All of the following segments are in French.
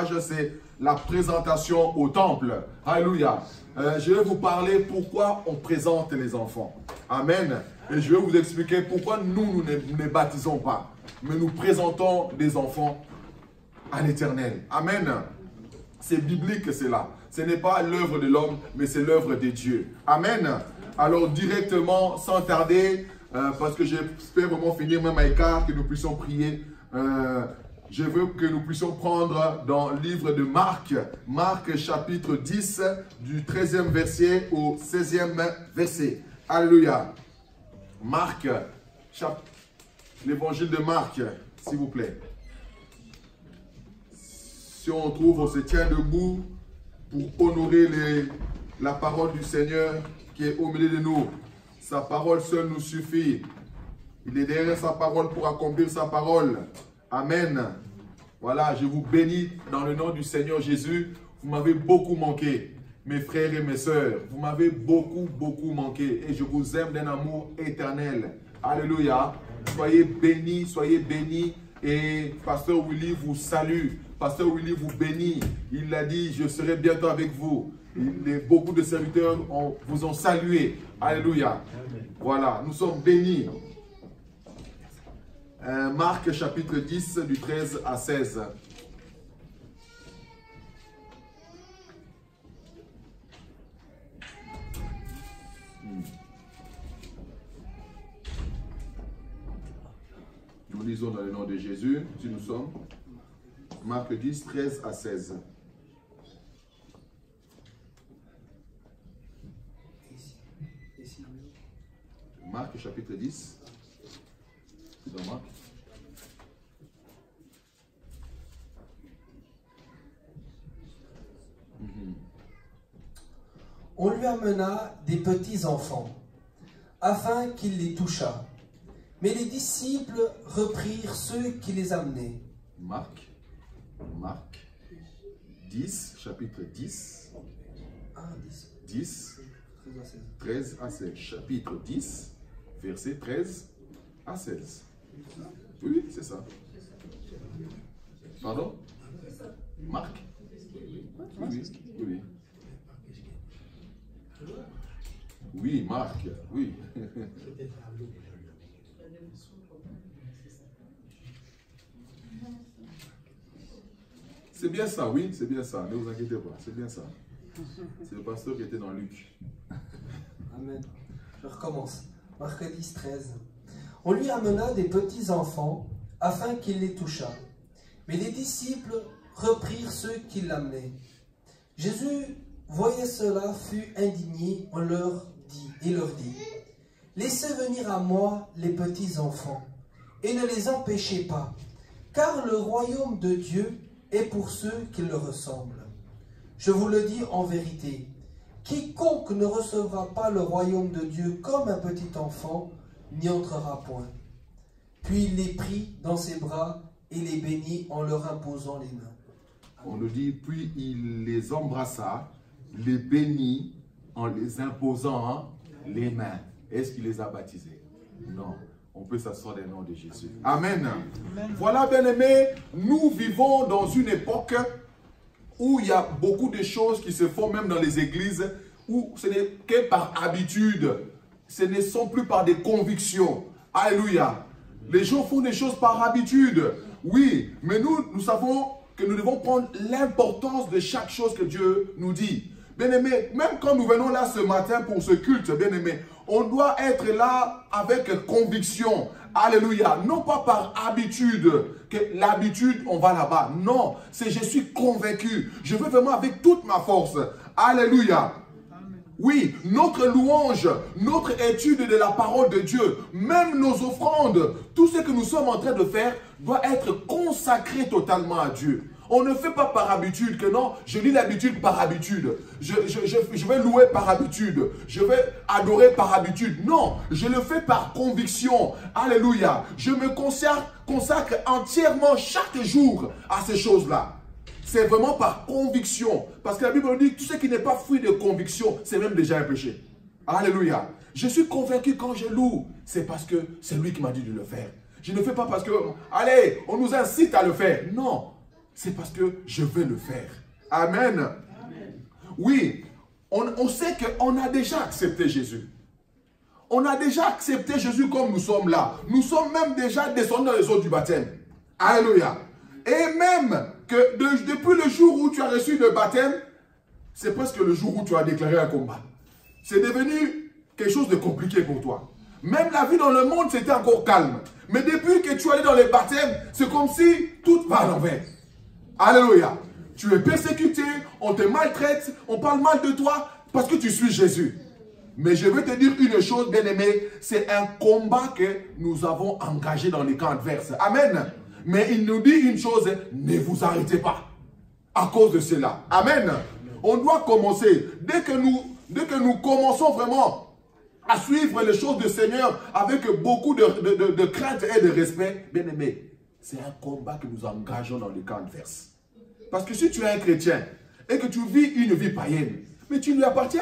message, c'est la présentation au temple. Alléluia. Je vais vous parler pourquoi on présente les enfants. Amen. Et je vais vous expliquer pourquoi nous ne baptisons pas, mais nous présentons des enfants à l'Éternel. Amen. C'est biblique cela. Ce n'est pas l'œuvre de l'homme, mais c'est l'œuvre de Dieu. Amen. Alors directement, sans tarder, parce que j'espère vraiment finir même à écart, que nous puissions prier. Je veux que nous puissions prendre dans le livre de Marc, Marc chapitre 10, du 13e verset au 16e verset. Alléluia. Marc, l'évangile de Marc, s'il vous plaît. Si on trouve, on se tient debout pour honorer la parole du Seigneur qui est au milieu de nous. Sa parole seule nous suffit. Il est derrière sa parole pour accomplir sa parole. Amen. Voilà, je vous bénis dans le nom du Seigneur Jésus. Vous m'avez beaucoup manqué, mes frères et mes sœurs. Vous m'avez beaucoup manqué. Et je vous aime d'un amour éternel. Alléluia. Soyez bénis. Et Pasteur Willy vous salue. Pasteur Willy vous bénit. Il a dit, je serai bientôt avec vous. Beaucoup de serviteurs vous ont salué. Alléluia. Voilà, nous sommes bénis. Marc chapitre 10 du 13 à 16. Nous lisons dans le nom de Jésus, si nous sommes. Marc 10, 13 à 16. Marc chapitre 10. C'est dans Marc. On lui amena des petits enfants, afin qu'il les touchât. Mais les disciples reprirent ceux qui les amenaient. Marc 10, chapitre 10. 10, 13 à 16. Chapitre 10, verset 13 à 16. Oui, c'est ça. Pardon? Marc? Oui. Oui, Marc, oui. C'est bien ça, oui, c'est bien ça. Ne vous inquiétez pas, c'est bien ça. C'est le pasteur qui était dans Luc. Amen. Je recommence. Marc 10, 13. On lui amena des petits enfants afin qu'il les touchât. Mais les disciples reprirent ceux qui l'amenaient. Jésus, voyant cela, fut indigné et leur dit, laissez venir à moi les petits enfants et ne les empêchez pas, car le royaume de Dieu est pour ceux qui le ressemblent. Je vous le dis en vérité, quiconque ne recevra pas le royaume de Dieu comme un petit enfant n'y entrera point. Puis il les prit dans ses bras et les bénit en leur imposant les mains. On nous dit, puis il les embrassa, les bénit en les imposant les mains. Est-ce qu'il les a baptisés? Non. On peut s'asseoir dans le nom de Jésus. Amen. Voilà, bien-aimés, nous vivons dans une époque où il y a beaucoup de choses qui se font même dans les églises, où ce n'est que par habitude. Ce ne sont plus par des convictions. Alléluia. Les gens font des choses par habitude. Oui, mais nous savons que nous devons prendre l'importance de chaque chose que Dieu nous dit. Bien-aimés, même quand nous venons là ce matin pour ce culte, bien-aimés, on doit être là avec conviction. Alléluia. Non pas par habitude, que l'habitude, on va là-bas. Non, c'est je suis convaincu. Je veux vraiment avec toute ma force. Alléluia. Oui, notre louange, notre étude de la parole de Dieu, même nos offrandes, tout ce que nous sommes en train de faire doit être consacré totalement à Dieu. On ne fait pas par habitude que non, je lis l'habitude par habitude. Je vais louer par habitude. Je vais adorer par habitude. Non, je le fais par conviction. Alléluia. Je me consacre entièrement chaque jour à ces choses-là. C'est vraiment par conviction. Parce que la Bible dit que tout ce qui n'est pas fruit de conviction, c'est même déjà un péché. Alléluia. Je suis convaincu quand je loue. C'est parce que c'est lui qui m'a dit de le faire. Je ne fais pas parce que, allez, on nous incite à le faire. Non. c'est parce que je vais le faire. Amen. Amen. Oui, on sait qu'on a déjà accepté Jésus. On a déjà accepté Jésus comme nous sommes là. Nous sommes même déjà descendus dans les eaux du baptême. Alléluia. Et même que depuis le jour où tu as reçu le baptême, c'est presque le jour où tu as déclaré un combat. C'est devenu quelque chose de compliqué pour toi. Même la vie dans le monde, c'était encore calme. Mais depuis que tu es allé dans les baptêmes, c'est comme si tout va à l'envers. Alléluia. Tu es persécuté, on te maltraite, on parle mal de toi parce que tu suis Jésus. Mais je veux te dire une chose, bien-aimé, c'est un combat que nous avons engagé dans les camps adverses. Amen. Mais il nous dit une chose, ne vous arrêtez pas à cause de cela. Amen. On doit commencer. Dès que nous commençons vraiment à suivre les choses du Seigneur avec beaucoup de crainte et de respect, bien-aimé, c'est un combat que nous engageons dans les camps adverses. Parce que si tu es un chrétien et que tu vis une vie païenne, mais tu lui appartiens.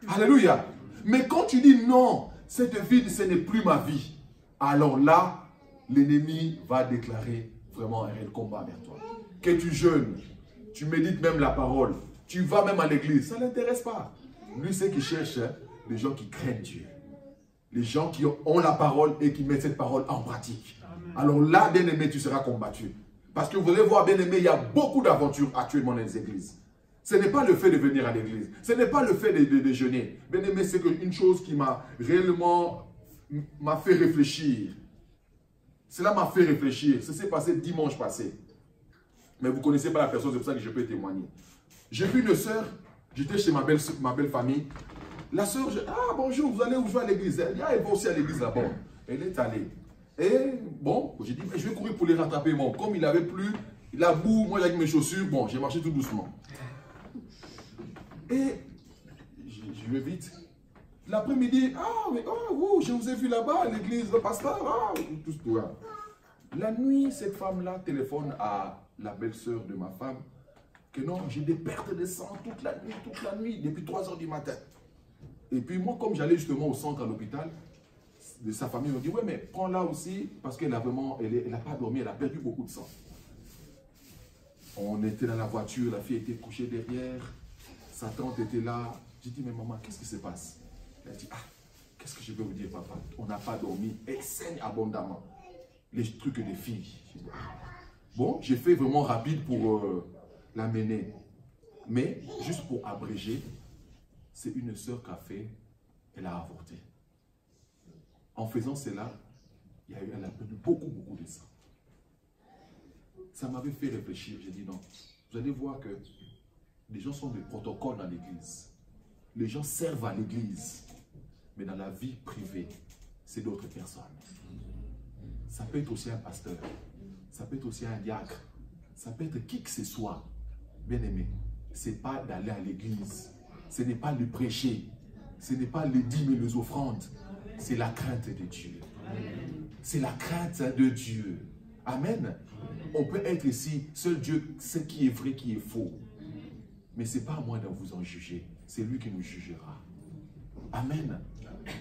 Alléluia. Mais quand tu dis non, cette vie, ce n'est plus ma vie, alors là, l'ennemi va déclarer vraiment un réel combat vers toi. Que tu jeûnes, tu médites même la parole, tu vas même à l'église, ça ne l'intéresse pas. Lui, c'est qu'il cherche des gens qui craignent Dieu. Les gens qui ont la parole et qui mettent cette parole en pratique. Alors là, bien-aimé, tu seras combattu. Parce que vous allez voir, bien-aimé, il y a beaucoup d'aventures actuellement dans les églises. Ce n'est pas le fait de venir à l'église. Ce n'est pas le fait de jeûner. Bien-aimé, c'est une chose qui m'a réellement fait réfléchir. Cela m'a fait réfléchir. Ça s'est passé dimanche passé. Mais vous ne connaissez pas la personne, c'est pour ça que je peux témoigner. J'ai vu une sœur, j'étais chez ma belle famille. La sœur, ah bonjour, vous allez où jouer à l'église? Elle dit, ah, elle va aussi à l'église là-bas. Elle est allée. Et bon, j'ai dit, je vais courir pour les rattraper. Bon, comme il avait plu, la boue, moi avec mes chaussures, bon, j'ai marché tout doucement. Et je vais vite. L'après-midi, ah, mais oh, je vous ai vu là-bas à l'église, le pasteur, ah, tout ce tout. La nuit, cette femme-là téléphone à la belle-sœur de ma femme que non, j'ai des pertes de sang toute la nuit, depuis 3 h du matin. Et puis moi, comme j'allais justement au centre à l'hôpital, de sa famille m'a dit, ouais, mais prends-la aussi, parce qu'elle a vraiment, elle n'a pas dormi, elle a perdu beaucoup de sang. On était dans la voiture, la fille était couchée derrière, sa tante était là. J'ai dit, mais maman, qu'est-ce qui se passe? Elle a dit, ah, qu'est-ce que je vais vous dire, papa? On n'a pas dormi, elle saigne abondamment. Les trucs des filles. Dit, ah. Bon, j'ai fait vraiment rapide pour l'amener. Mais, juste pour abréger, c'est une sœur qui a fait, elle a avorté. En faisant cela, elle a perdu beaucoup de sang. Ça m'avait fait réfléchir. J'ai dit non, vous allez voir que les gens sont des protocoles dans l'église. Les gens servent à l'église. Mais dans la vie privée, c'est d'autres personnes. Ça peut être aussi un pasteur. Ça peut être aussi un diacre. Ça peut être qui que ce soit. Bien aimé, ce n'est pas d'aller à l'église. Ce n'est pas le prêcher. Ce n'est pas les dîmes et les offrandes. C'est la crainte de Dieu. C'est la crainte de Dieu. Amen. On peut être ici, seul Dieu sait qui est vrai, qui est faux. Mais ce n'est pas à moi de vous en juger. C'est lui qui nous jugera. Amen.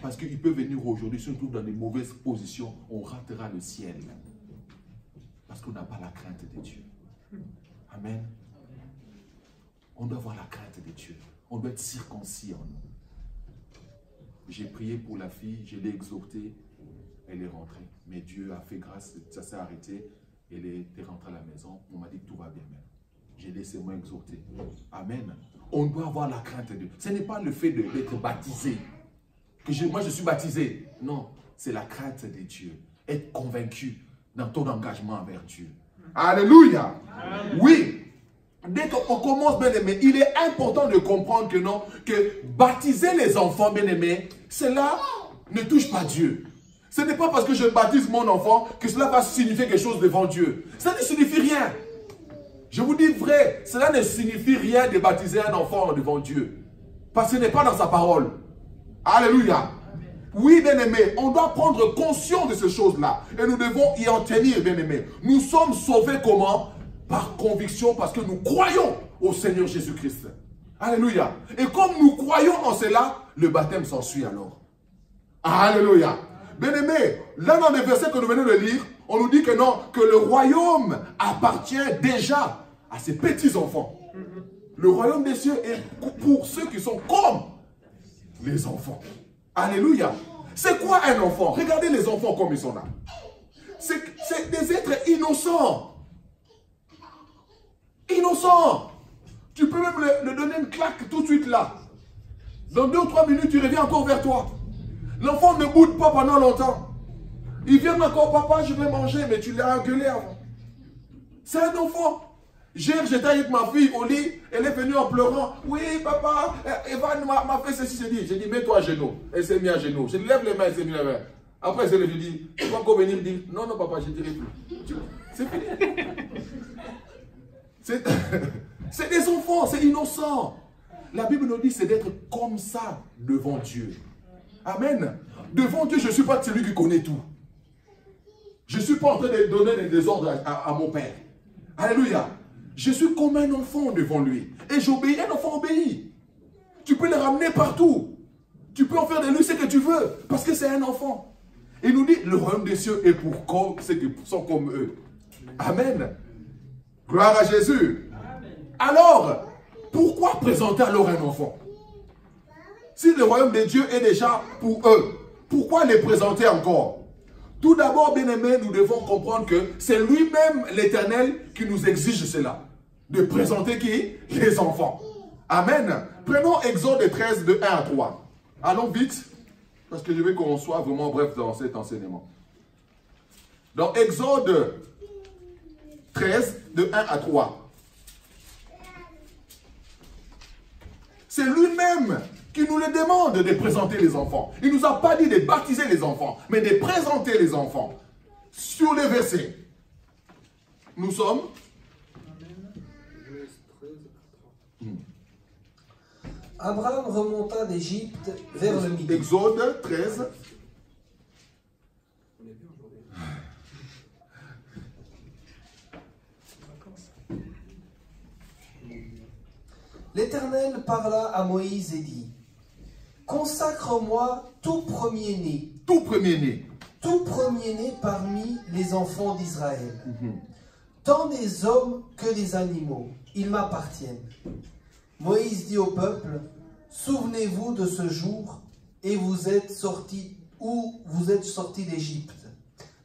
Parce qu'il peut venir aujourd'hui, si on se trouve dans des mauvaises positions, on ratera le ciel. Parce qu'on n'a pas la crainte de Dieu. Amen. On doit avoir la crainte de Dieu. On doit être circoncis en nous. J'ai prié pour la fille, je l'ai exhortée, elle est rentrée. Mais Dieu a fait grâce, ça s'est arrêté, elle est rentrée à la maison, on m'a dit que tout va bien même. J'ai laissé moi exhorter. Amen. On doit avoir la crainte de Dieu. Ce n'est pas le fait d'être baptisé. Moi je suis baptisé. Non, c'est la crainte de Dieu. Être convaincu dans ton engagement envers Dieu. Alléluia. Amen. Oui. Dès qu'on commence, bien aimé, il est important de comprendre que non, que baptiser les enfants, bien aimés, cela ne touche pas Dieu. Ce n'est pas parce que je baptise mon enfant que cela va signifier quelque chose devant Dieu. Ça ne signifie rien. Je vous dis vrai, cela ne signifie rien de baptiser un enfant devant Dieu. Parce que ce n'est pas dans sa parole. Alléluia. Oui, bien aimé, on doit prendre conscience de ces choses-là. Et nous devons y en tenir, bien aimé. Nous sommes sauvés comment? Par conviction, parce que nous croyons au Seigneur Jésus-Christ. Alléluia. Et comme nous croyons en cela, le baptême s'ensuit alors. Alléluia. Bien aimé, là dans les versets que nous venons de lire, On nous dit que non, que le royaume appartient déjà à ses petits-enfants. Le royaume des cieux est pour ceux qui sont comme les enfants. Alléluia. C'est quoi un enfant? Regardez les enfants comme ils sont là. C'est des êtres innocents. Innocents. Tu peux même le donner une claque tout de suite là. Dans 2 ou 3 minutes, tu reviens encore vers toi. L'enfant ne boude pas pendant longtemps. Il vient encore, papa, je vais manger, mais tu l'as engueulé avant. C'est un enfant. Hier, j'étais avec ma fille au lit, elle est venue en pleurant. Oui, papa, Evan m'a fait ceci, ceci. J'ai dit, mets-toi à genoux. Elle s'est mise à genoux. Je lui lève les mains, elle s'est mise les mains. Après, je lui dis, tu vas encore venir dire, non, non, papa, je ne dirai plus. C'est fini. C'est des enfants, c'est innocent. La Bible nous dit, c'est d'être comme ça devant Dieu. Amen. Devant Dieu, je ne suis pas celui qui connaît tout. Je ne suis pas en train de donner des désordres à mon Père. Alléluia. Je suis comme un enfant devant lui. Et j'obéis. Un enfant obéit. Tu peux le ramener partout. Tu peux en faire de lui ce que tu veux. Parce que c'est un enfant. Il nous dit, le royaume des cieux est pour ceux qui sont comme eux. Amen. Gloire à Jésus. Amen. Alors, pourquoi présenter alors un enfant? Si le royaume de Dieu est déjà pour eux, pourquoi les présenter encore? Tout d'abord, bien-aimés, nous devons comprendre que c'est lui-même, l'Éternel, qui nous exige cela. De présenter qui? Les enfants. Amen. Prenons Exode 13, de 1 à 3. Allons vite, parce que je veux qu'on soit vraiment bref dans cet enseignement. Dans Exode 13, de 1 à 3. C'est lui-même qui nous le demande de présenter les enfants. Il ne nous a pas dit de baptiser les enfants, mais de présenter les enfants. Sur les versets, nous sommes... Abraham remonta d'Égypte vers le midi. Exode 13. L'Éternel parla à Moïse et dit, « Consacre-moi tout premier-né. » Tout premier-né. Tout premier-né parmi les enfants d'Israël. Tant des hommes que des animaux, ils m'appartiennent. Moïse dit au peuple, « Souvenez-vous de ce jour et vous êtes sortis d'Égypte,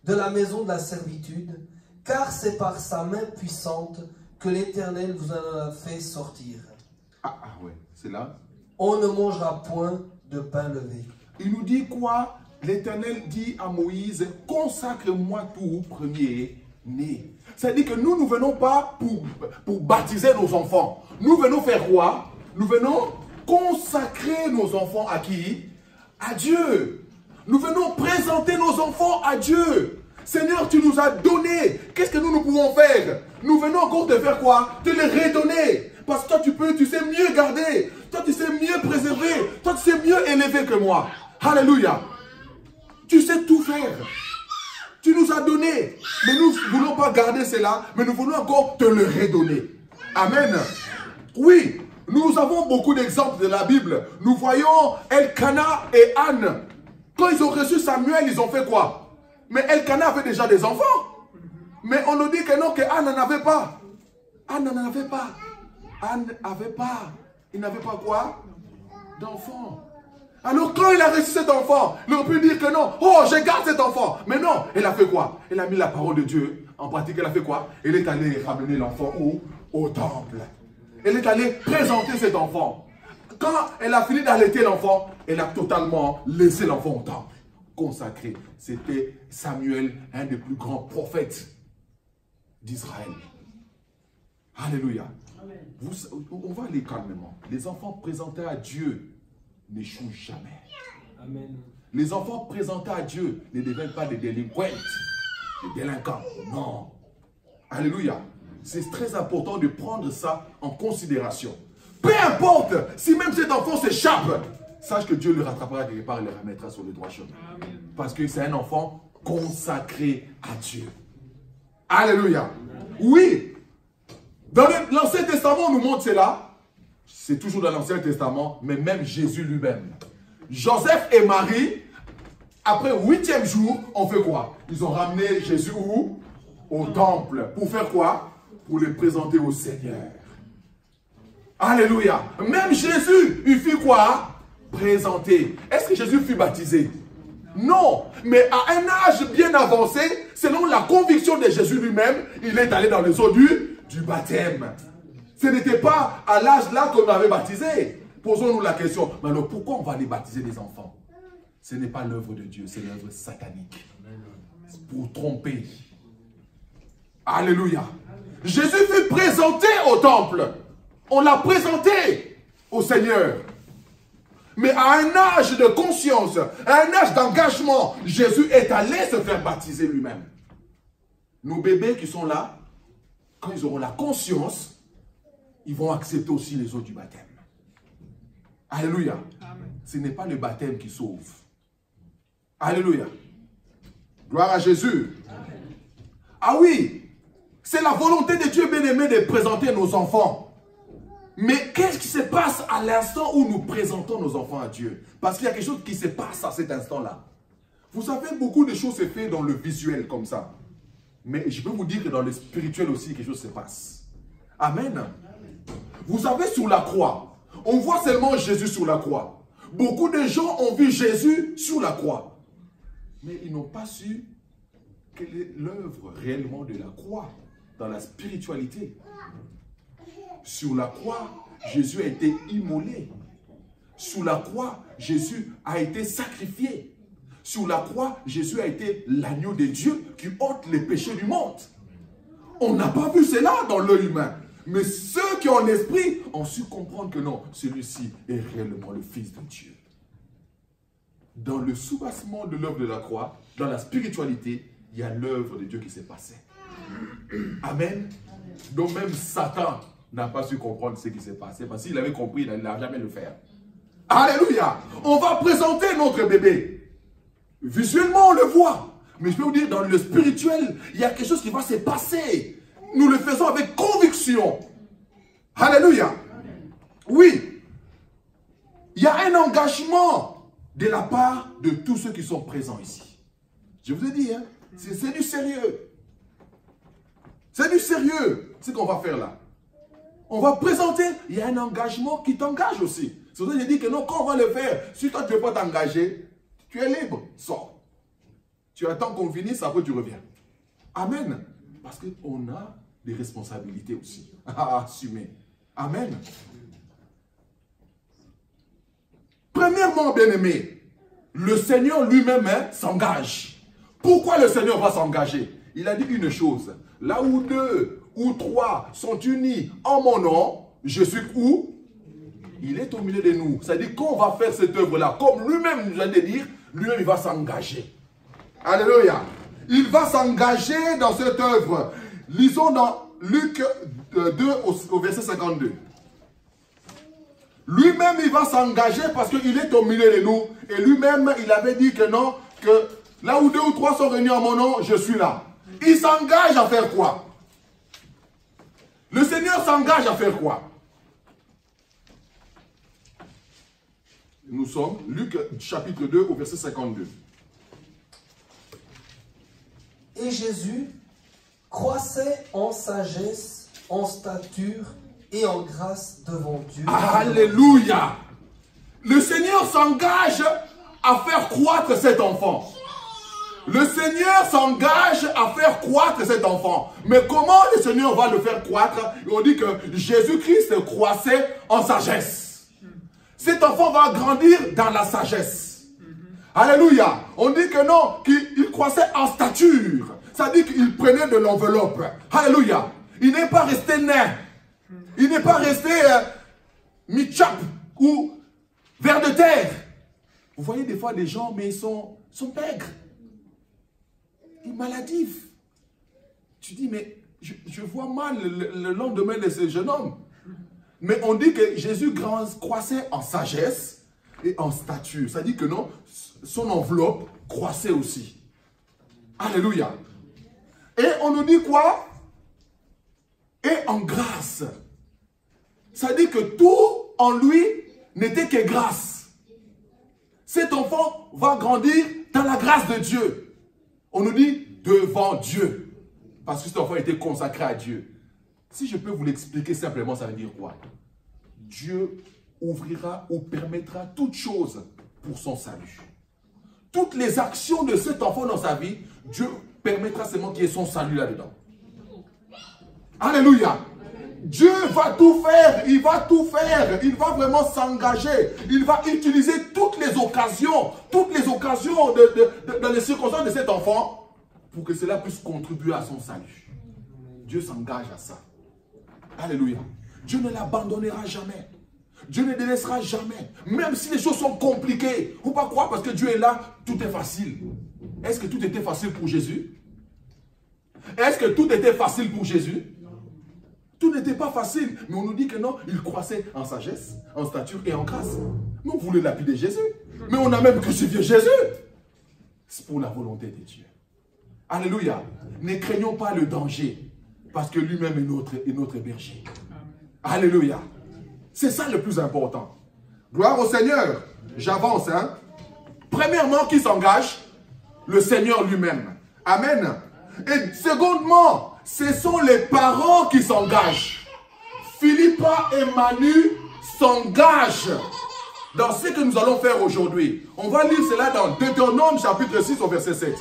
de la maison de la servitude, car c'est par sa main puissante que l'Éternel vous en a fait sortir. » Ouais, c'est là. On ne mangera point de pain levé. Il nous dit quoi? L'Éternel dit à Moïse, consacre-moi tout premier-né. C'est-à-dire que nous ne venons pas pour baptiser nos enfants. Nous venons faire quoi? Nous venons consacrer nos enfants à qui? À Dieu. Nous venons présenter nos enfants à Dieu. Seigneur, tu nous as donné. Qu'est-ce que nous pouvons faire? Nous venons encore te faire quoi? Te les redonner. Parce que toi, tu sais mieux garder. Toi, tu sais mieux préserver. Toi, tu sais mieux élever que moi. Alléluia. Tu sais tout faire. Tu nous as donné. Mais nous ne voulons pas garder cela, mais nous voulons encore te le redonner. Amen. Oui, nous avons beaucoup d'exemples de la Bible. Nous voyons Elkana et Anne. Quand ils ont reçu Samuel, ils ont fait quoi? Mais Elkana avait déjà des enfants. Mais on nous dit que non, que Anne n'en avait pas. Anne n'en avait pas. Anne n'avait pas. Il n'avait pas quoi? D'enfant. Alors quand il a reçu cet enfant, il aurait pu dire que non, oh je garde cet enfant. Mais non, elle a fait quoi? Elle a mis la parole de Dieu en pratique. Elle a fait quoi? Elle est allée ramener l'enfant où? Au temple. Elle est allée présenter cet enfant. Quand elle a fini d'allaiter l'enfant, elle a totalement laissé l'enfant au temple. Consacré. C'était Samuel, un des plus grands prophètes d'Israël. Alléluia. On va aller calmement. Les enfants présentés à Dieu n'échouent jamais. Amen. Les enfants présentés à Dieu ne deviennent pas des délinquants, des délinquants. Non. Alléluia. C'est très important de prendre ça en considération. Peu importe, si même cet enfant s'échappe, sache que Dieu le rattrapera quelque part et le remettra sur le droit chemin. Parce que c'est un enfant consacré à Dieu. Alléluia. Oui. Dans l'Ancien Testament, on nous montre cela. C'est toujours dans l'Ancien Testament, mais même Jésus lui-même. Joseph et Marie après 8e jour, on fait quoi? Ils ont ramené Jésus où? Au temple. Pour faire quoi? Pour le présenter au Seigneur. Alléluia. Même Jésus, il fit quoi? Présenter. Est-ce que Jésus fut baptisé? Non. Mais à un âge bien avancé, selon la conviction de Jésus lui-même, il est allé dans les eaux du baptême. Ce n'était pas à l'âge là qu'on avait baptisé. Posons-nous la question. Mais alors pourquoi on va aller baptiser les enfants? Ce n'est pas l'œuvre de Dieu, c'est l'œuvre satanique. Pour tromper. Alléluia. Jésus fut présenté au temple. On l'a présenté au Seigneur. Mais à un âge de conscience, à un âge d'engagement, Jésus est allé se faire baptiser lui-même. Nos bébés qui sont là, quand ils auront la conscience, ils vont accepter aussi les eaux du baptême. Alléluia. Amen. Ce n'est pas le baptême qui sauve. Alléluia. Gloire à Jésus. Amen. Ah oui, c'est la volonté de Dieu bien-aimé de présenter nos enfants. Mais qu'est-ce qui se passe à l'instant où nous présentons nos enfants à Dieu? Parce qu'il y a quelque chose qui se passe à cet instant-là. Vous savez, beaucoup de choses se font dans le visuel comme ça. Mais je peux vous dire que dans le spirituel aussi, quelque chose se passe. Amen. Vous savez, sur la croix, on voit seulement Jésus sur la croix. Beaucoup de gens ont vu Jésus sur la croix. Mais ils n'ont pas su quelle est l'œuvre réellement de la croix dans la spiritualité. Sur la croix, Jésus a été immolé. Sur la croix, Jésus a été sacrifié. Sur la croix, Jésus a été l'agneau de Dieu qui ôte les péchés du monde. On n'a pas vu cela dans l'œil humain. Mais ceux qui ont l'esprit ont su comprendre que non, celui-ci est réellement le Fils de Dieu. Dans le soubassement de l'œuvre de la croix, dans la spiritualité, il y a l'œuvre de Dieu qui s'est passée. Amen. Donc même Satan n'a pas su comprendre ce qui s'est passé. Parce qu'il avait compris, il n'a jamais le faire. Alléluia. On va présenter notre bébé. Visuellement, on le voit. Mais je peux vous dire, dans le spirituel, il y a quelque chose qui va se passer. Nous le faisons avec conviction. Alléluia. Oui. Il y a un engagement de la part de tous ceux qui sont présents ici. Je vous ai dit, hein, c'est du sérieux. C'est du sérieux, ce qu'on va faire là. On va présenter, il y a un engagement qui t'engage aussi. C'est pour ça que j'ai dit que non, quand on va le faire, si toi tu ne veux pas t'engager, tu es libre, sors. Tu attends qu'on finisse, après tu reviens. Amen. Parce qu'on a des responsabilités aussi à assumer. Amen. Premièrement, bien-aimé, le Seigneur lui-même s'engage. Pourquoi le Seigneur va s'engager? Il a dit une chose. Là où 2 ou 3 sont unis en mon nom, je suis où? Il est au milieu de nous. C'est-à-dire qu'on va faire cette œuvre-là, comme lui-même nous a dit dire, lui-même il va s'engager. Alléluia. Il va s'engager dans cette œuvre. Lisons dans Luc 2 au verset 52. Lui-même il va s'engager parce qu'il est au milieu de nous. Et lui-même il avait dit que non, que là où 2 ou 3 sont réunis en mon nom, je suis là. Il s'engage à faire quoi? Le Seigneur s'engage à faire quoi? Nous sommes, Luc chapitre 2 au verset 52. Et Jésus croissait en sagesse, en stature et en grâce devant Dieu. Alléluia! Le Seigneur s'engage à faire croître cet enfant. Le Seigneur s'engage à faire croître cet enfant. Mais comment le Seigneur va le faire croître? On dit que Jésus-Christ croissait en sagesse. Cet enfant va grandir dans la sagesse. Alléluia. On dit que non, qu'il croissait en stature. Ça dit qu'il prenait de l'enveloppe. Alléluia. Il n'est pas resté nain. Il n'est pas resté mi-chap ou vers de terre. Vous voyez des fois des gens, mais ils sont maigres. Maladif. Tu dis, mais je vois mal le lendemain de ce jeune homme. Mais on dit que Jésus croissait en sagesse et en stature. Ça dit que non, son enveloppe croissait aussi. Alléluia. Et on nous dit quoi? Et en grâce. Ça dit que tout en lui n'était que grâce. Cet enfant va grandir dans la grâce de Dieu. On nous dit devant Dieu. Parce que cet enfant était consacré à Dieu. Si je peux vous l'expliquer simplement, ça veut dire quoi? Dieu ouvrira ou permettra toutes choses pour son salut. Toutes les actions de cet enfant dans sa vie, Dieu permettra seulement qu'il y ait son salut là-dedans. Alléluia. Dieu va tout faire, il va tout faire, il va vraiment s'engager, il va utiliser toutes les occasions dans les circonstances de cet enfant pour que cela puisse contribuer à son salut. Dieu s'engage à ça. Alléluia. Dieu ne l'abandonnera jamais. Dieu ne délaissera jamais. Même si les choses sont compliquées. Il ne faut pas croire parce que Dieu est là, tout est facile. Est-ce que tout était facile pour Jésus? Est-ce que tout était facile pour Jésus? Tout n'était pas facile. Mais on nous dit que non, il croissait en sagesse, en stature et en grâce. Mais on voulait lapider Jésus. Mais on a même crucifié Jésus. C'est pour la volonté de Dieu. Alléluia. Ne craignons pas le danger. Parce que lui-même est notre berger. Alléluia. C'est ça le plus important. Gloire au Seigneur. J'avance. Hein? Premièrement, qui s'engage? Le Seigneur lui-même. Amen. Et secondement, ce sont les parents qui s'engagent. Philippa et Manu s'engagent dans ce que nous allons faire aujourd'hui. On va lire cela dans Deutéronome chapitre 6 au verset 7.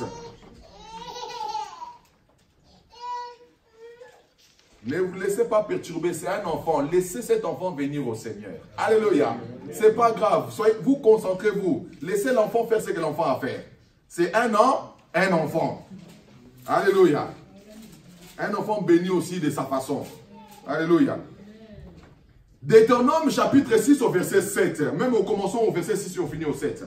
Ne vous laissez pas perturber, c'est un enfant. Laissez cet enfant venir au Seigneur. Alléluia. C'est pas grave. Vous concentrez-vous. Laissez l'enfant faire ce que l'enfant a à faire. C'est un enfant. Alléluia. Un enfant béni aussi de sa façon. Alléluia. Deutéronome chapitre 6 au verset 7. Même au commençons au verset 6 et on finit au 7.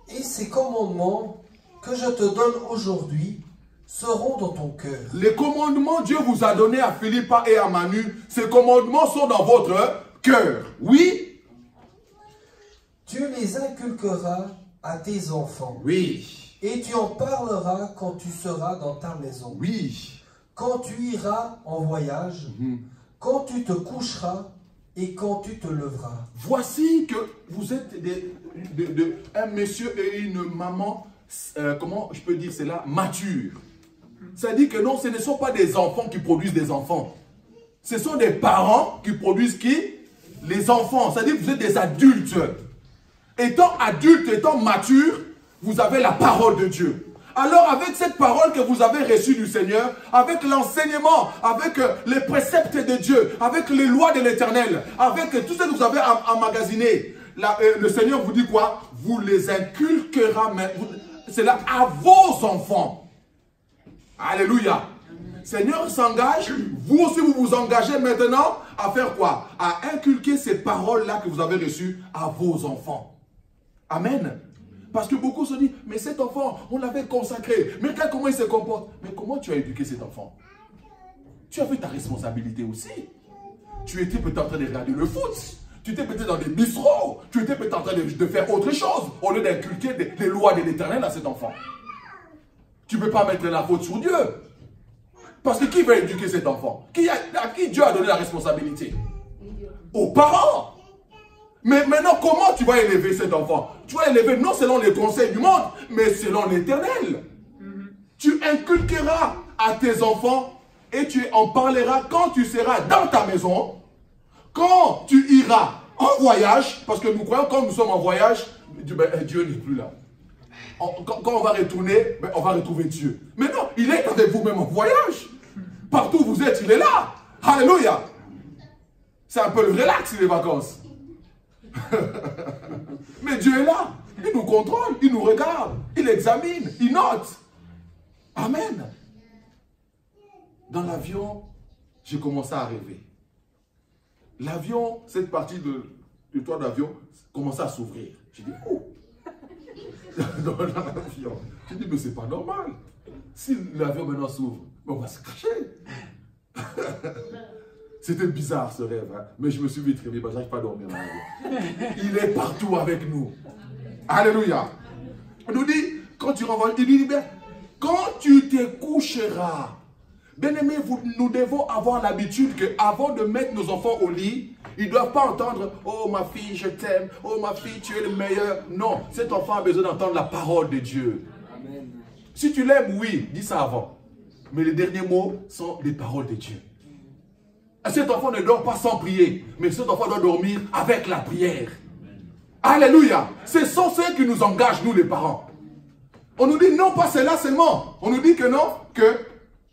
Et ces commandements que je te donne aujourd'hui seront dans ton cœur. Les commandements Dieu vous a donnés à Philippa et à Manu, ces commandements sont dans votre cœur. Oui. Tu les inculqueras à tes enfants. Oui. Et tu en parleras quand tu seras dans ta maison. Oui. Quand tu iras en voyage, quand tu te coucheras et quand tu te leveras. Voici que vous êtes un monsieur et une maman, comment je peux dire cela, mature. Ça dit que non, ce ne sont pas des enfants qui produisent des enfants. Ce sont des parents qui produisent qui? Les enfants. Ça dit que vous êtes des adultes. Étant adulte, étant mature, vous avez la parole de Dieu. Alors avec cette parole que vous avez reçue du Seigneur, avec l'enseignement, avec les préceptes de Dieu, avec les lois de l'Éternel, avec tout ce que vous avez emmagasiné, le Seigneur vous dit quoi? Vous les inculquera, c'est là à vos enfants. Alléluia. Seigneur s'engage, vous aussi vous vous engagez maintenant à faire quoi? À inculquer ces paroles-là que vous avez reçues à vos enfants. Amen. Parce que beaucoup se disent, mais cet enfant, on l'avait consacré. Mais comment il se comporte? Mais comment tu as éduqué cet enfant? Tu avais ta responsabilité aussi. Tu étais peut-être en train de regarder le foot. Tu étais peut-être dans des bistrots. Tu étais peut-être en train de faire autre chose au lieu d'inculquer les lois de l'Éternel à cet enfant. Tu ne peux pas mettre la faute sur Dieu. Parce que qui va éduquer cet enfant? À qui Dieu a donné la responsabilité? Aux parents. Mais maintenant, comment tu vas élever cet enfant? Tu vas l'élever non selon les conseils du monde, mais selon l'Éternel. Tu inculqueras à tes enfants et tu en parleras quand tu seras dans ta maison, quand tu iras en voyage, parce que nous croyons quand nous sommes en voyage, Dieu n'est plus là. Quand on va retourner, on va retrouver Dieu. Mais non, il est avec vous-même en voyage. Partout où vous êtes, il est là. Alléluia. C'est un peu le relax, les vacances. Mais Dieu est là. Il nous contrôle, il nous regarde, il examine, il note. Amen. Dans l'avion, j'ai commencé à rêver. L'avion, cette partie du toit d'avion, commençait à s'ouvrir. J'ai dit, oh. Dans l'avion. J'ai dit, mais c'est pas normal. Si l'avion maintenant s'ouvre, on va se cacher. C'était bizarre ce rêve, hein? Mais je me suis vite réveillé parce que je n'arrive pas à dormir dans l'avion. Il est partout avec nous. Alléluia. On nous dit, quand tu renvoies, il dit bien, quand tu te coucheras, Bien-aimés, nous devons avoir l'habitude qu'avant de mettre nos enfants au lit, ils ne doivent pas entendre « Oh ma fille, je t'aime. Oh ma fille, tu es le meilleur. » Non, cet enfant a besoin d'entendre la parole de Dieu. Amen. Si tu l'aimes, oui, dis ça avant. Mais les derniers mots sont les paroles de Dieu. Cet enfant ne dort pas sans prier, mais cet enfant doit dormir avec la prière. Alléluia. Ce sont ceux qui nous engagent, nous les parents. On nous dit non, pas cela seulement. On nous dit que non, que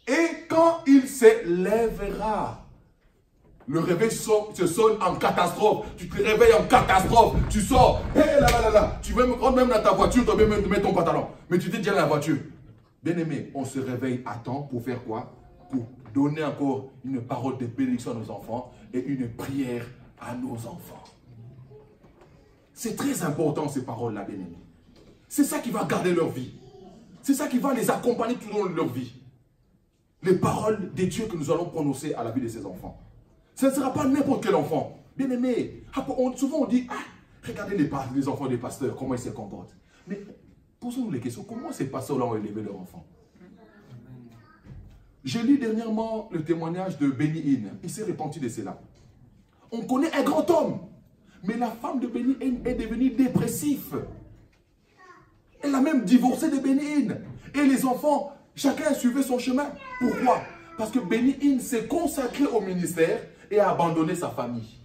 et quand il se lèvera, le réveil se sonne en catastrophe. Tu te réveilles en catastrophe. Tu sors, hé là là là là. Tu veux me prendre même dans ta voiture, tu veux même mettre ton pantalon. Mais tu t'es déjà dans la voiture. Bien aimé, on se réveille à temps pour faire quoi? Pour donner encore une parole de bénédiction à nos enfants et une prière à nos enfants. C'est très important ces paroles-là, bien aimé. C'est ça qui va garder leur vie. C'est ça qui va les accompagner tout au long de leur vie. Les paroles de Dieu que nous allons prononcer à la vie de ces enfants. Ce ne sera pas n'importe quel enfant. Bien aimé, souvent on dit, ah, regardez les enfants des pasteurs, comment ils se comportent. Mais posons-nous les questions, comment ces pasteurs-là ont élevé leurs enfants? J'ai lu dernièrement le témoignage de Benny Hinn. Il s'est repenti de cela. On connaît un grand homme, mais la femme de Benny Hinn est devenue dépressive. Elle a même divorcé de Benny Hinn. Et les enfants, chacun suivait son chemin. Pourquoi? Parce que Benny Hinn s'est consacré au ministère et a abandonné sa famille.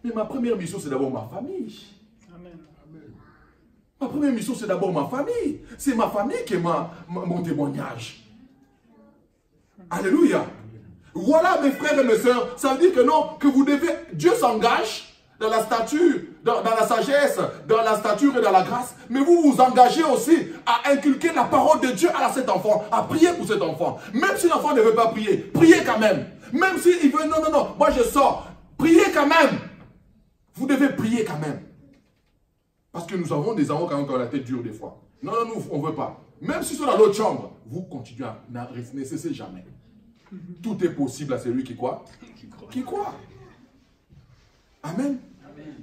Mais ma première mission, c'est d'abord ma famille. Amen. Ma première mission, c'est d'abord ma famille. C'est ma famille qui est mon témoignage. Alléluia. Voilà mes frères et mes sœurs. Ça veut dire que non, que vous devez... Dieu s'engage dans la stature, dans la sagesse, dans la stature et dans la grâce. Mais vous vous engagez aussi à inculquer la parole de Dieu à cet enfant, à prier pour cet enfant. Même si l'enfant ne veut pas prier, priez quand même. Même s'il veut, non, non, non, moi je sors. Priez quand même. Vous devez prier quand même. Parce que nous avons des enfants quand même qui ont la tête dure des fois. Non, non, nous, on ne veut pas. Même si c'est dans l'autre chambre, vous continuez à ne cessez jamais. Tout est possible à celui qui quoi? Qui croit. Amen. Amen.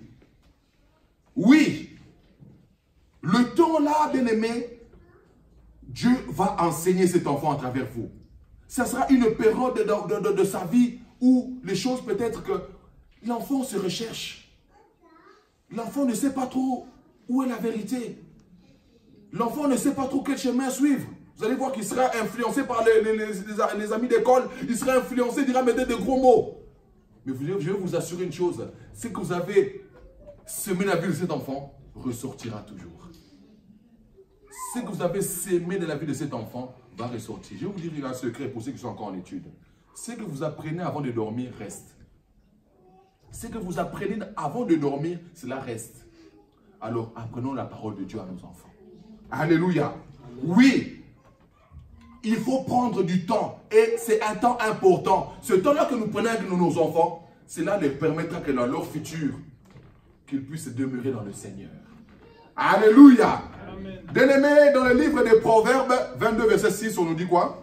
Oui. Le temps là, bien aimé, Dieu va enseigner cet enfant à travers vous. Ça sera une période de sa vie où les choses peut-être que l'enfant se recherche. L'enfant ne sait pas trop où est la vérité. L'enfant ne sait pas trop quel chemin suivre. Vous allez voir qu'il sera influencé par les amis d'école. Il sera influencé, il dira mettre des gros mots. Mais je vais vous assurer une chose. C'est que vous avez semé la vie de cet enfant ressortira toujours. Ce que vous avez sémé dans la vie de cet enfant va ressortir. Je vais vous dire un secret pour ceux qui sont encore en études. Ce que vous apprenez avant de dormir reste. Ce que vous apprenez avant de dormir, cela reste. Alors apprenons la parole de Dieu à nos enfants. Alléluia. Oui. Il faut prendre du temps. Et c'est un temps important. Ce temps-là que nous prenons avec nos enfants, cela leur permettra que dans leur futur, qu'ils puissent demeurer dans le Seigneur. Alléluia. Bien-aimés, dans le livre des Proverbes 22, verset 6, on nous dit quoi?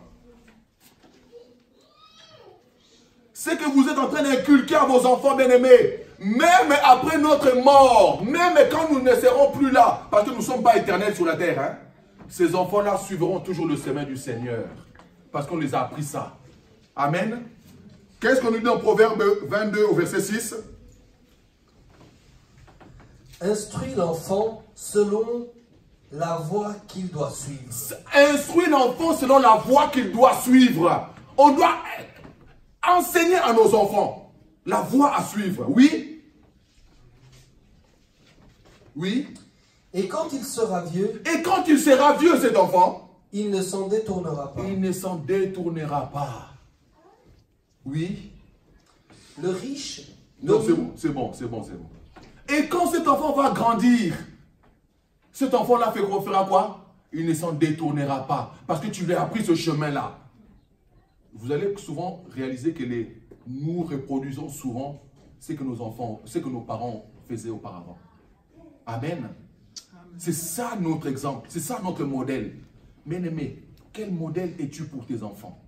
C'est que vous êtes en train d'inculquer à vos enfants, bien-aimés, même après notre mort, même quand nous ne serons plus là, parce que nous ne sommes pas éternels sur la terre, hein, ces enfants-là suivront toujours le chemin du Seigneur, parce qu'on les a appris ça. Amen. Qu'est-ce qu'on nous dit dans Proverbe 22 au verset 6? Instruis l'enfant selon la voie qu'il doit suivre. Instruis l'enfant selon la voie qu'il doit suivre. On doit enseigner à nos enfants la voie à suivre. Oui. Oui. Et quand il sera vieux, et quand il sera vieux, cet enfant, il ne s'en détournera pas. Il ne s'en détournera pas. Oui. Le riche... Non, c'est bon. Et quand cet enfant va grandir, cet enfant-là fera quoi? Il ne s'en détournera pas. Parce que tu lui as appris ce chemin-là. Vous allez souvent réaliser que nous reproduisons souvent ce que nos enfants, ce que nos parents faisaient auparavant. Amen. C'est ça notre exemple, c'est ça notre modèle. Bien-aimé, quel modèle es-tu pour tes enfants?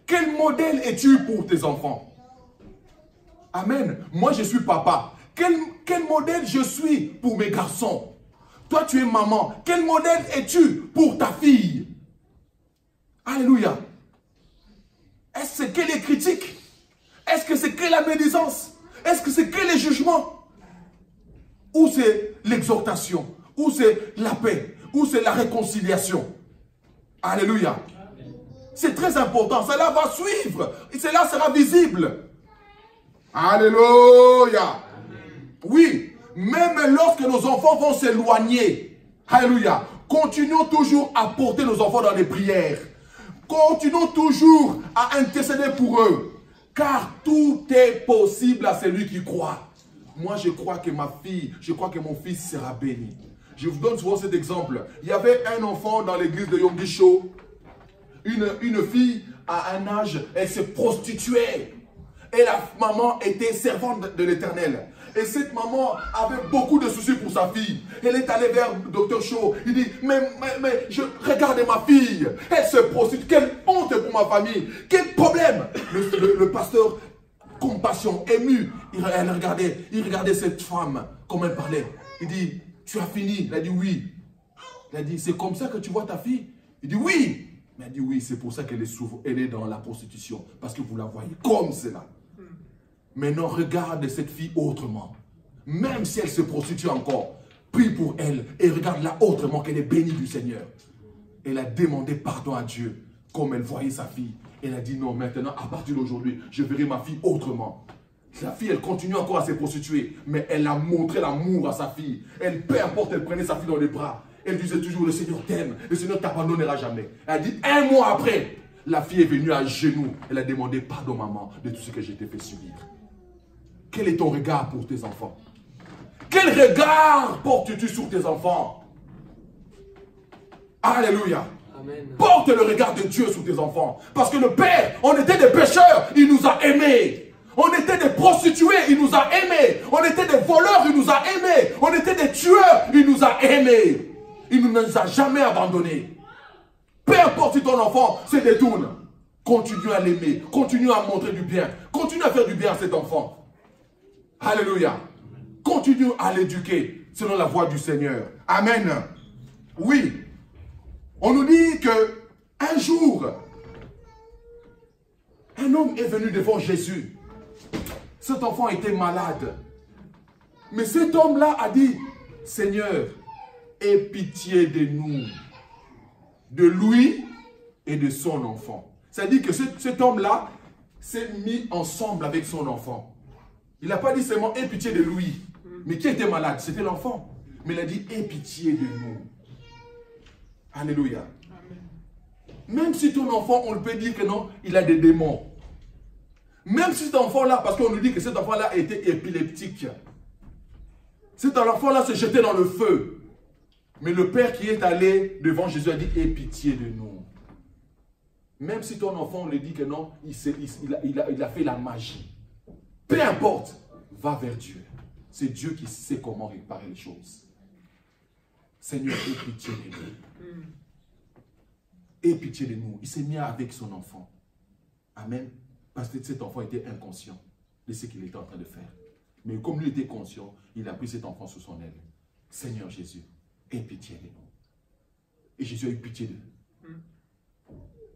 Quel modèle es-tu pour tes enfants? Amen. Moi, je suis papa. Quel modèle je suis pour mes garçons? Toi, tu es maman. Quel modèle es-tu pour ta fille? Alléluia. c'est que les critiques? Est-ce que c'est que la médisance? Est-ce que c'est que les jugements? Ou c'est l'exhortation? Ou c'est la paix? Ou c'est la réconciliation? Alléluia. C'est très important. Cela va suivre. Et cela sera visible. Alléluia. Oui. Même lorsque nos enfants vont s'éloigner. Alléluia. Continuons toujours à porter nos enfants dans les prières. Continuons toujours à intercéder pour eux. Car tout est possible à celui qui croit. Moi, je crois que ma fille, je crois que mon fils sera béni. Je vous donne souvent cet exemple. Il y avait un enfant dans l'église de Yongisho. Une fille à un âge, elle se prostituait. Et la maman était servante de l'Éternel. Et cette maman avait beaucoup de soucis pour sa fille. Elle est allée vers le docteur Shaw. Il dit, mais regardez ma fille. Elle se prostitue. Quelle honte pour ma famille. Quel problème. Le pasteur, compassion, ému, il regardait cette femme, comme elle parlait. Il dit, tu as fini? Il a dit oui. Il a dit, c'est comme ça que tu vois ta fille? Il dit oui. Il a dit oui, c'est pour ça qu'elle est dans la prostitution. Parce que vous la voyez comme cela. Maintenant, regarde cette fille autrement. Même si elle se prostitue encore, prie pour elle et regarde-la autrement, qu'elle est bénie du Seigneur. Elle a demandé pardon à Dieu, comme elle voyait sa fille. Elle a dit non, maintenant, à partir d'aujourd'hui, je verrai ma fille autrement. La fille, elle continue encore à se prostituer, mais elle a montré l'amour à sa fille. Elle, peu importe, elle prenait sa fille dans les bras. Elle disait toujours, le Seigneur t'aime, le Seigneur ne t'abandonnera jamais. Elle a dit, un mois après, la fille est venue à genoux. Elle a demandé pardon, maman, de tout ce que j'ai t'ai fait subir. Quel est ton regard pour tes enfants? Quel regard portes-tu sur tes enfants? Alléluia. Amen. Porte le regard de Dieu sur tes enfants. Parce que le Père, on était des pécheurs, il nous a aimés. On était des prostituées, il nous a aimés. On était des voleurs, il nous a aimés. On était des tueurs, il nous a aimés. Il ne nous a jamais abandonnés. Peu importe si ton enfant se détourne, continue à l'aimer, continue à montrer du bien, continue à faire du bien à cet enfant. Alléluia. Continue à l'éduquer selon la voie du Seigneur. Amen. Oui. On nous dit que un jour, un homme est venu devant Jésus. Cet enfant était malade. Mais cet homme-là a dit, Seigneur, aie pitié de nous, de lui et de son enfant. C'est-à-dire que cet homme-là s'est mis ensemble avec son enfant. Il n'a pas dit seulement aie pitié de lui. Mais qui était malade? C'était l'enfant. Mais il a dit aie pitié de nous. Alléluia. Même si ton enfant, on peut dire que non, il a des démons. Même si cet enfant-là, parce qu'on nous dit que cet enfant-là était épileptique. Cet enfant-là se jetait dans le feu. Mais le père qui est allé devant Jésus a dit aie pitié de nous. Même si ton enfant, on lui dit que non, il a fait la magie. Peu importe, va vers Dieu. C'est Dieu qui sait comment réparer les choses. Seigneur, aie pitié de nous. Aie pitié de nous. Il s'est mis avec son enfant. Amen. Parce que cet enfant était inconscient de ce qu'il était en train de faire. Mais comme lui était conscient, il a pris cet enfant sous son aile. Seigneur Jésus, aie pitié de nous. Et Jésus a eu pitié d'eux.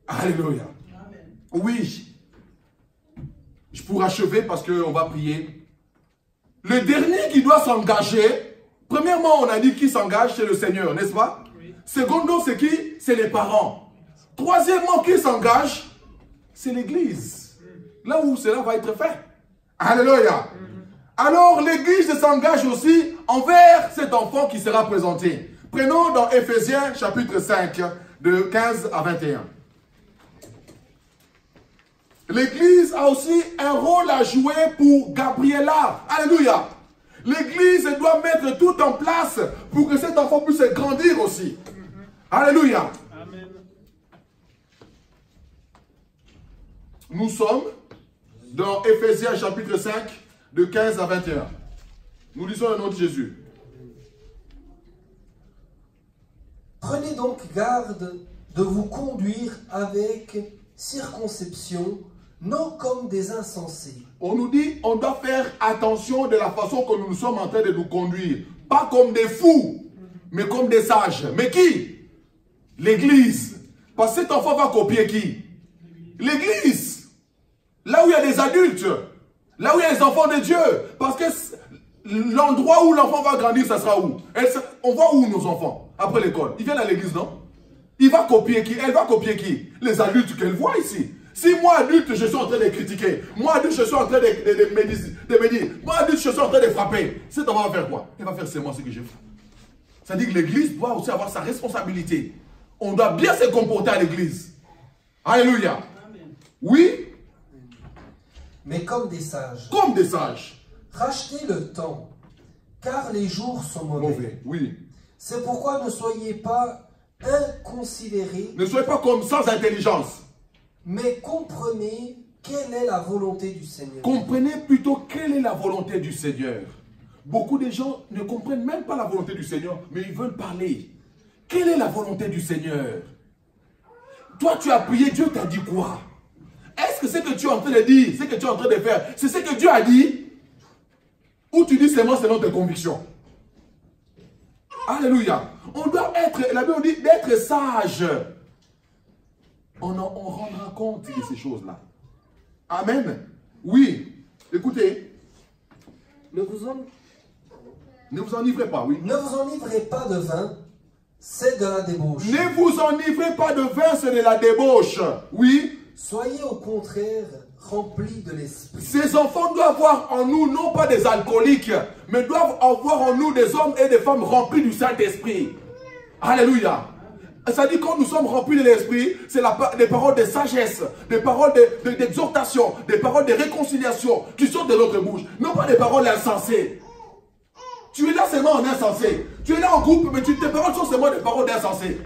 Alléluia. Amen. Oui. Je pourrais achever parce qu'on va prier. Le dernier qui doit s'engager, premièrement, on a dit qui s'engage, c'est le Seigneur, n'est-ce pas? Oui. Secondo, c'est qui? C'est les parents. Troisièmement, qui s'engage? C'est l'Église. Là où cela va être fait. Alléluia. Alors, l'Église s'engage aussi envers cet enfant qui sera présenté. Prenons dans Éphésiens chapitre 5, de 15 à 21. L'Église a aussi un rôle à jouer pour Gabriela. Alléluia. L'Église doit mettre tout en place pour que cet enfant puisse grandir aussi. Alléluia. Amen. Nous sommes dans Éphésiens chapitre 5, de 15 à 21. Nous lisons le nom de Jésus. Prenez donc garde de vous conduire avec circonception, non comme des insensés. On nous dit, on doit faire attention de la façon que nous sommes en train de nous conduire. Pas comme des fous, mais comme des sages. Mais qui? L'Église. Parce que cet enfant va copier qui? L'Église. Là où il y a des adultes. Là où il y a les enfants de Dieu. Parce que l'endroit où l'enfant va grandir, ça sera où? On voit où nos enfants? Après l'école. Ils viennent à l'église, non? Il va copier qui? Elle va copier qui? Les adultes qu'elle voit ici. Si moi, adulte, je suis en train de critiquer. Moi, adulte, je suis en train de me dire. Moi, adulte, je suis en train de frapper. Cet enfant va faire quoi? Il va faire c'est moi ce que je fais. Ça dit que l'église doit aussi avoir sa responsabilité. On doit bien se comporter à l'église. Alléluia. Oui. Mais comme des sages. Comme des sages. Rachetez le temps, car les jours sont mauvais. Oui. C'est pourquoi ne soyez pas inconsidérés. Ne soyez pas comme sans intelligence. Mais comprenez quelle est la volonté du Seigneur. Comprenez plutôt quelle est la volonté du Seigneur. Beaucoup de gens ne comprennent même pas la volonté du Seigneur, mais ils veulent parler. Quelle est la volonté du Seigneur? Toi, tu as prié, Dieu t'a dit quoi? Est-ce que ce que tu es en train de dire, ce que tu es en train de faire, c'est ce que Dieu a dit? Ou tu dis seulement selon tes convictions? Alléluia. On doit être, la Bible dit d'être sage. On rendra compte de ces choses-là. Amen. Oui. Écoutez. Ne vous enivrez pas, oui. Ne vous enivrez pas de vin, c'est de la débauche. Ne vous enivrez pas de vin, c'est de la débauche. Oui. Soyez au contraire remplis de l'esprit. Ces enfants doivent avoir en nous, non pas des alcooliques, mais doivent avoir en nous des hommes et des femmes remplis du Saint-Esprit. Alléluia. Ça dit quand nous sommes remplis de l'Esprit, c'est des paroles de sagesse, des paroles d'exhortation, des paroles de réconciliation qui sortent de notre bouche. Non pas des paroles insensées. Tu es là seulement en insensé. Tu es là en groupe, mais tes paroles sont seulement des paroles d'insensés.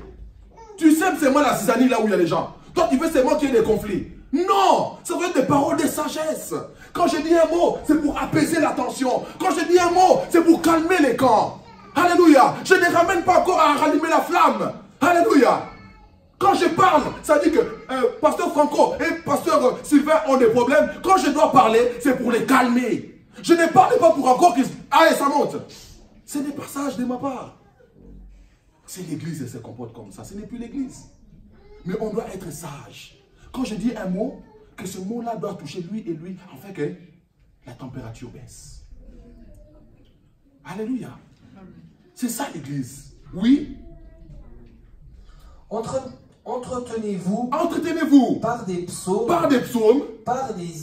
Tu sèmes seulement la cisanie là où il y a les gens. Toi, tu veux seulement qu'il y ait des conflits. Non, ça veut être des paroles de sagesse. Quand je dis un mot, c'est pour apaiser la tension. Quand je dis un mot, c'est pour calmer les camps. Alléluia. Je ne ramène pas encore à rallumer la flamme. Alléluia. Quand je parle, ça dit que Pasteur Franco et Pasteur Sylvain ont des problèmes. Quand je dois parler, c'est pour les calmer. Je ne parle pas pour encore qu'ils... Allez, ça monte. Ce n'est pas sage de ma part. C'est l'église qui se comporte comme ça. Ce n'est plus l'église. Mais on doit être sage. Quand je dis un mot, que ce mot-là doit toucher lui et lui, afin que la température baisse. Alléluia. C'est ça l'église. Oui. Entretenez-vous par des psaumes, par des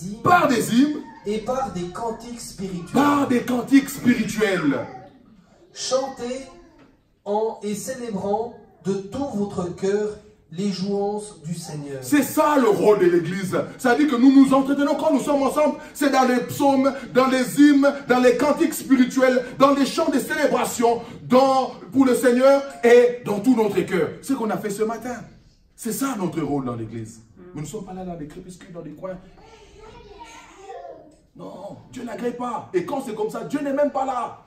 hymnes, et par des cantiques spirituels. Chantez et célébrant de tout votre cœur les jouances du Seigneur. C'est ça le rôle de l'église. Ça dit que nous nous entretenons quand nous sommes ensemble. C'est dans les psaumes, dans les hymnes, dans les cantiques spirituels, dans les chants de célébration, pour le Seigneur et dans tout notre cœur. C'est ce qu'on a fait ce matin. C'est ça notre rôle dans l'église. Nous ne sommes pas là dans des crépuscules, dans des coins. Non, Dieu n'agrée pas. Et quand c'est comme ça, Dieu n'est même pas là.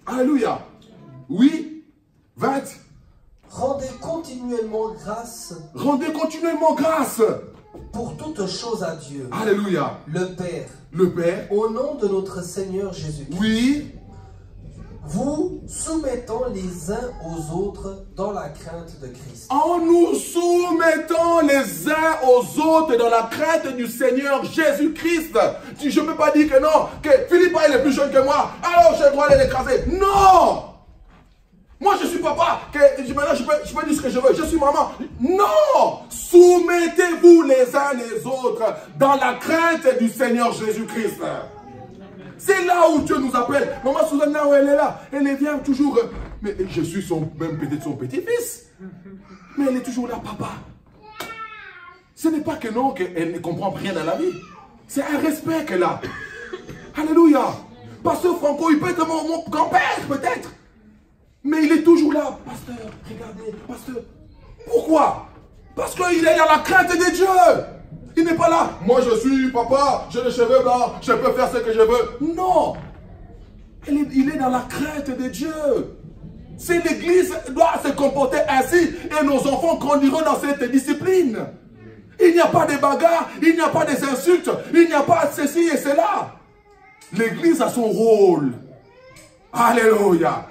Alléluia. Oui. 20. Rendez continuellement grâce. Rendez continuellement grâce. Pour toutes choses à Dieu. Alléluia. Le Père. Le Père. Au nom de notre Seigneur Jésus-Christ. Oui. Vous soumettant les uns aux autres dans la crainte de Christ. En nous soumettant les uns aux autres dans la crainte du Seigneur Jésus-Christ. Je ne peux pas dire que non, que Philippe est le plus jeune que moi, alors j'ai le droit de l'écraser. Non! Moi je suis papa, maintenant je peux dire ce que je veux, je suis maman. Non! Soumettez-vous les uns les autres dans la crainte du Seigneur Jésus-Christ. C'est là où Dieu nous appelle. Maman Susanna, où elle est là, elle vient toujours. Mais je suis même peut-être son petit-fils. Mais elle est toujours là, papa. Ce n'est pas que non, qu'elle ne comprend rien dans la vie. C'est un respect qu'elle a. Alléluia. Pasteur Franco, il peut être mon grand-père, peut-être. Mais il est toujours là. Pasteur, regardez, pasteur. Pourquoi? Parce qu'il est dans la crainte de Dieu. Il n'est pas là. Moi, je suis papa, j'ai les cheveux blancs, je peux faire ce que je veux. Non. Il est dans la crainte de Dieu. C'est l'église doit se comporter ainsi et nos enfants grandiront dans cette discipline. Il n'y a pas de bagarres, il n'y a pas des insultes, il n'y a pas de ceci et cela. L'église a son rôle. Alléluia.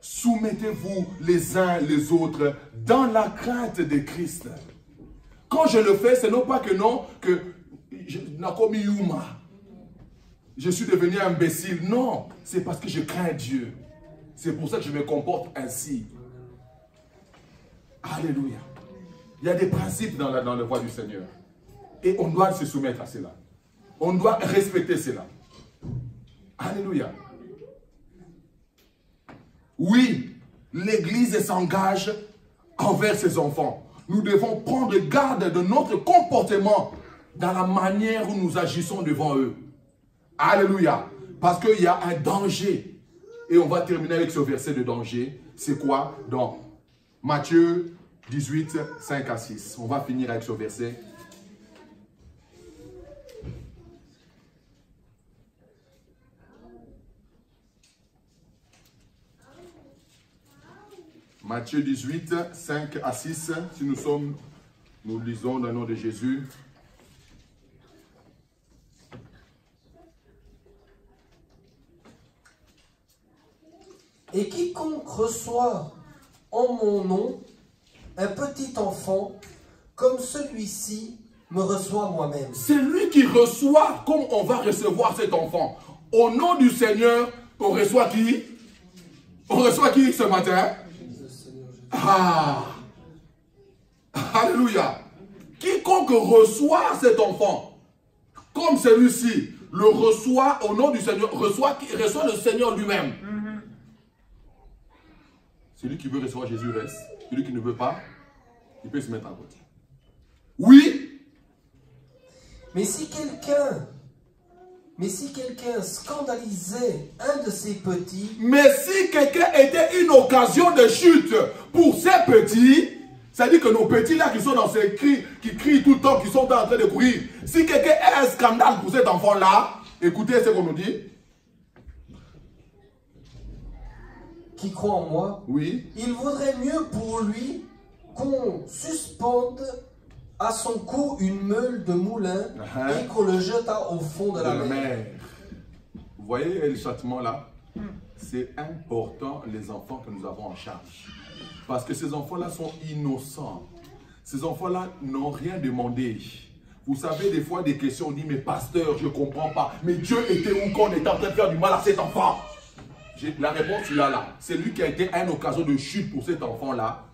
Soumettez-vous les uns les autres dans la crainte de Christ. quand je le fais, ce n'est pas que non, que je suis devenu imbécile. Non, c'est parce que je crains Dieu. C'est pour ça que je me comporte ainsi. Alléluia. Il y a des principes dans la voie du Seigneur. Et on doit se soumettre à cela. On doit respecter cela. Alléluia. Oui, l'Église s'engage envers ses enfants. Nous devons prendre garde de notre comportement dans la manière où nous agissons devant eux. Alléluia. Parce qu'il y a un danger. Et on va terminer avec ce verset de danger. C'est quoi? Dans Matthieu 18, 5 à 6. On va finir avec ce verset. Matthieu 18, 5 à 6. Si nous lisons dans le nom de Jésus. Et quiconque reçoit en mon nom un petit enfant, comme celui-ci me reçoit moi-même. C'est lui qui reçoit comme on va recevoir cet enfant. Au nom du Seigneur, on reçoit qui? On reçoit qui ce matin? Ah! Alléluia! Quiconque reçoit cet enfant, comme celui-ci, le reçoit au nom du Seigneur, reçoit le Seigneur lui-même. Celui qui veut recevoir Jésus reste. Celui qui ne veut pas, il peut se mettre à côté. Oui. Mais si quelqu'un scandalisait un de ces petits, mais si quelqu'un était une occasion de chute pour ces petits, c'est-à-dire que nos petits là qui sont dans ces cris, qui crient tout le temps, qui sont en train de courir, si quelqu'un est un scandale pour cet enfant-là, écoutez ce qu'on nous dit. qui croit en moi, oui, il vaudrait mieux pour lui qu'on suspende à son cou une meule de moulin et qu'on le jeta au fond de la mer. Vous voyez le châtiment là? C'est important les enfants que nous avons en charge. Parce que ces enfants-là sont innocents. Ces enfants-là n'ont rien demandé. Vous savez, des fois, des questions, on dit, mais pasteur, je ne comprends pas. Mais Dieu était où quand on était en train de faire du mal à cet enfant? La réponse, là. C'est lui qui a été une occasion de chute pour cet enfant-là.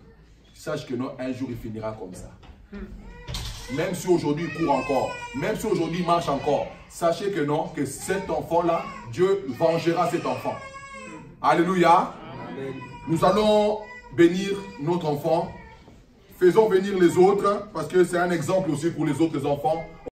Sache que non, un jour, il finira comme ça. Même si aujourd'hui, il court encore. Même si aujourd'hui, il marche encore. Sachez que non, que cet enfant-là, Dieu vengera cet enfant. Alléluia. Amen. Nous allons bénir notre enfant. Faisons venir les autres, parce que c'est un exemple aussi pour les autres enfants.